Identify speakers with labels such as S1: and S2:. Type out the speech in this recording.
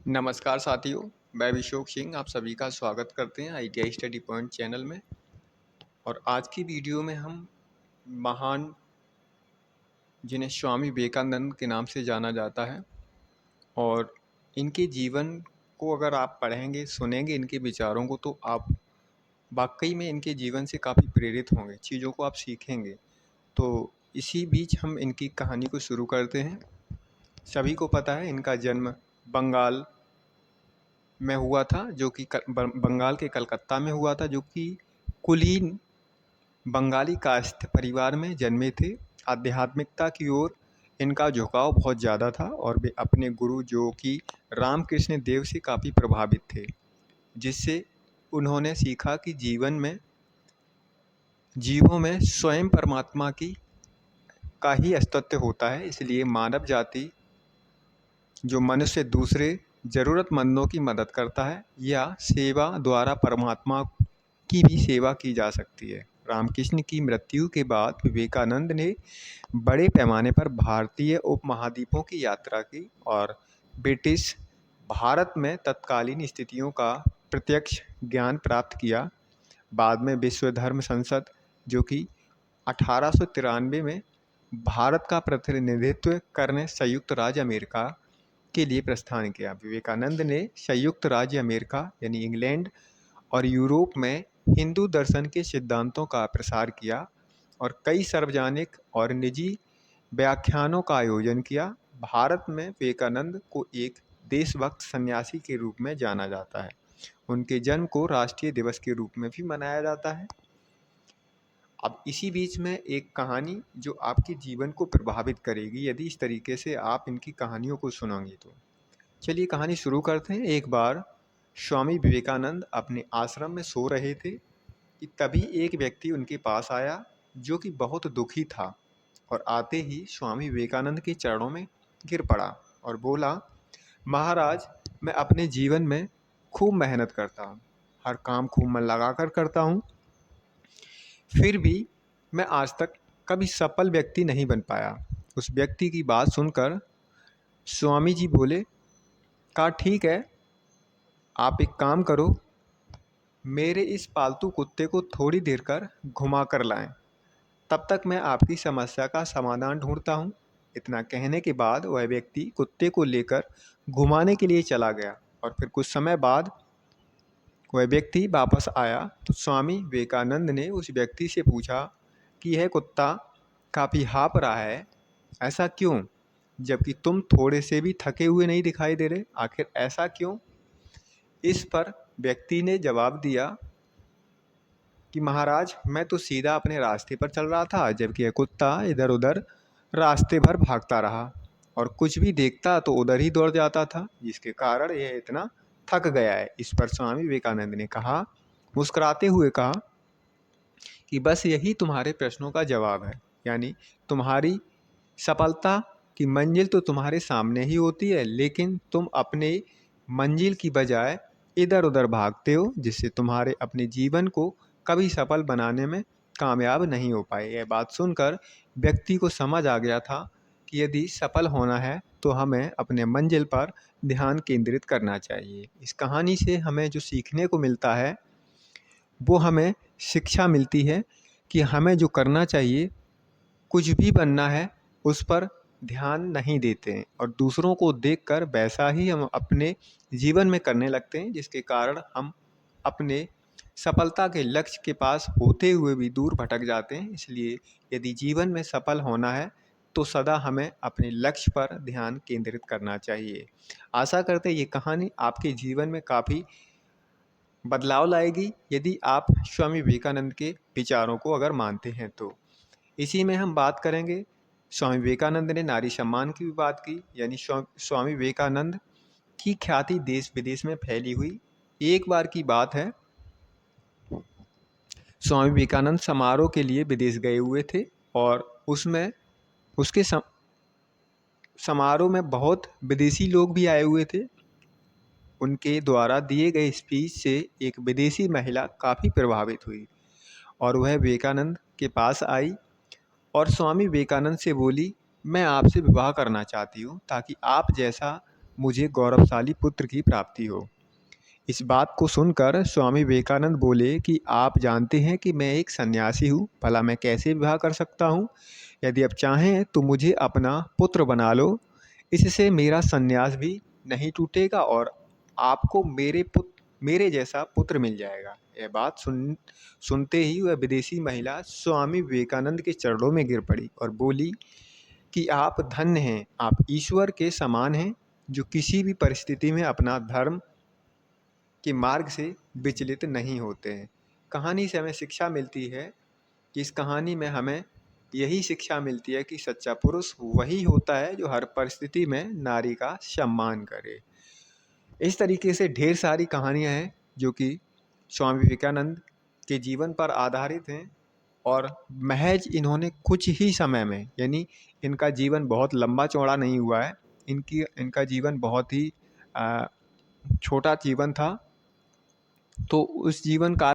S1: नमस्कार साथियों, मैं विशोक सिंह आप सभी का स्वागत करते हैं आईटीआई स्टडी पॉइंट चैनल में। और आज की वीडियो में हम महान जिन्हें स्वामी विवेकानंद के नाम से जाना जाता है और इनके जीवन को अगर आप पढ़ेंगे, सुनेंगे इनके विचारों को, तो आप वाकई में इनके जीवन से काफ़ी प्रेरित होंगे, चीज़ों को आप सीखेंगे। तो इसी बीच हम इनकी कहानी को शुरू करते हैं। सभी को पता है इनका जन्म बंगाल में हुआ था, जो कि बंगाल के कलकत्ता में हुआ था, जो कि कुलीन बंगाली कायस्थ परिवार में जन्मे थे। आध्यात्मिकता की ओर इनका झुकाव बहुत ज़्यादा था और वे अपने गुरु जो कि रामकृष्ण देव से काफ़ी प्रभावित थे, जिससे उन्होंने सीखा कि जीवन में जीवों में स्वयं परमात्मा की का ही अस्तित्व होता है। इसलिए मानव जाति जो मनुष्य दूसरे ज़रूरतमंदों की मदद करता है या सेवा द्वारा परमात्मा की भी सेवा की जा सकती है। रामकृष्ण की मृत्यु के बाद विवेकानंद ने बड़े पैमाने पर भारतीय उपमहाद्वीपों की यात्रा की और ब्रिटिश भारत में तत्कालीन स्थितियों का प्रत्यक्ष ज्ञान प्राप्त किया। बाद में विश्व धर्म संसद, जो कि 1893 में भारत का प्रतिनिधित्व करने संयुक्त राज्य अमेरिका के लिए प्रस्थान किया। विवेकानंद ने संयुक्त राज्य अमेरिका यानी इंग्लैंड और यूरोप में हिंदू दर्शन के सिद्धांतों का प्रसार किया और कई सार्वजनिक और निजी व्याख्यानों का आयोजन किया। भारत में विवेकानंद को एक देशभक्त सन्यासी के रूप में जाना जाता है। उनके जन्म को राष्ट्रीय दिवस के रूप में भी मनाया जाता है। अब इसी बीच में एक कहानी जो आपके जीवन को प्रभावित करेगी यदि इस तरीके से आप इनकी कहानियों को सुनोगे तो। चलिए कहानी शुरू करते हैं। एक बार स्वामी विवेकानंद अपने आश्रम में सो रहे थे कि तभी एक व्यक्ति उनके पास आया जो कि बहुत दुखी था और आते ही स्वामी विवेकानंद के चरणों में गिर पड़ा और बोला, महाराज, मैं अपने जीवन में खूब मेहनत करता हूँ, हर काम खूब मन लगाकर करता हूँ, फिर भी मैं आज तक कभी सफल व्यक्ति नहीं बन पाया। उस व्यक्ति की बात सुनकर स्वामी जी बोले, कहा ठीक है, आप एक काम करो, मेरे इस पालतू कुत्ते को थोड़ी देर कर घुमा कर लाएं, तब तक मैं आपकी समस्या का समाधान ढूंढता हूँ। इतना कहने के बाद वह व्यक्ति कुत्ते को लेकर घुमाने के लिए चला गया और फिर कुछ समय बाद वह व्यक्ति वापस आया तो स्वामी विवेकानंद ने उस व्यक्ति से पूछा कि यह कुत्ता काफ़ी हाँफ रहा है, ऐसा क्यों, जबकि तुम थोड़े से भी थके हुए नहीं दिखाई दे रहे, आखिर ऐसा क्यों। इस पर व्यक्ति ने जवाब दिया कि महाराज, मैं तो सीधा अपने रास्ते पर चल रहा था, जबकि यह कुत्ता इधर उधर रास्ते भर भागता रहा और कुछ भी देखता तो उधर ही दौड़ जाता था, जिसके कारण यह इतना थक गया है। इस पर स्वामी विवेकानंद ने कहा, मुस्कुराते हुए कहा कि बस यही तुम्हारे प्रश्नों का जवाब है, यानी तुम्हारी सफलता की मंजिल तो तुम्हारे सामने ही होती है, लेकिन तुम अपने मंजिल की बजाय इधर उधर भागते हो, जिससे तुम्हारे अपने जीवन को कभी सफल बनाने में कामयाब नहीं हो पाए। यह बात सुनकर व्यक्ति को समझ आ गया था कि यदि सफल होना है तो हमें अपने मंजिल पर ध्यान केंद्रित करना चाहिए। इस कहानी से हमें जो सीखने को मिलता है वो हमें शिक्षा मिलती है कि हमें जो करना चाहिए, कुछ भी बनना है, उस पर ध्यान नहीं देते हैं और दूसरों को देखकर वैसा ही हम अपने जीवन में करने लगते हैं, जिसके कारण हम अपने सफलता के लक्ष्य के पास होते हुए भी दूर भटक जाते हैं। इसलिए यदि जीवन में सफल होना है तो सदा हमें अपने लक्ष्य पर ध्यान केंद्रित करना चाहिए। आशा करते हैं ये कहानी आपके जीवन में काफ़ी बदलाव लाएगी यदि आप स्वामी विवेकानंद के विचारों को अगर मानते हैं तो। इसी में हम बात करेंगे, स्वामी विवेकानंद ने नारी सम्मान की भी बात की, यानी स्वामी विवेकानंद की ख्याति देश विदेश में फैली हुई। एक बार की बात है, स्वामी विवेकानंद समारोह के लिए विदेश गए हुए थे और उसमें उसके समारोह में बहुत विदेशी लोग भी आए हुए थे। उनके द्वारा दिए गए स्पीच से एक विदेशी महिला काफ़ी प्रभावित हुई और वह विवेकानंद के पास आई और स्वामी विवेकानंद से बोली, मैं आपसे विवाह करना चाहती हूँ ताकि आप जैसा मुझे गौरवशाली पुत्र की प्राप्ति हो। इस बात को सुनकर स्वामी विवेकानंद बोले कि आप जानते हैं कि मैं एक सन्यासी हूँ, भला मैं कैसे विवाह कर सकता हूँ? यदि आप चाहें तो मुझे अपना पुत्र बना लो, इससे मेरा सन्यास भी नहीं टूटेगा और आपको मेरे जैसा पुत्र मिल जाएगा। यह बात सुनते ही वह विदेशी महिला स्वामी विवेकानंद के चरणों में गिर पड़ी और बोली कि आप धन्य हैं, आप ईश्वर के समान हैं, जो किसी भी परिस्थिति में अपना धर्म के मार्ग से विचलित नहीं होते हैं। कहानी से हमें शिक्षा मिलती है कि इस कहानी में हमें यही शिक्षा मिलती है कि सच्चा पुरुष वही होता है जो हर परिस्थिति में नारी का सम्मान करे। इस तरीके से ढेर सारी कहानियाँ हैं जो कि स्वामी विवेकानंद के जीवन पर आधारित हैं और महज इन्होंने कुछ ही समय में, यानी इनका जीवन बहुत लंबा चौड़ा नहीं हुआ है, इनका जीवन बहुत ही छोटा जीवन था। तो उस जीवन काल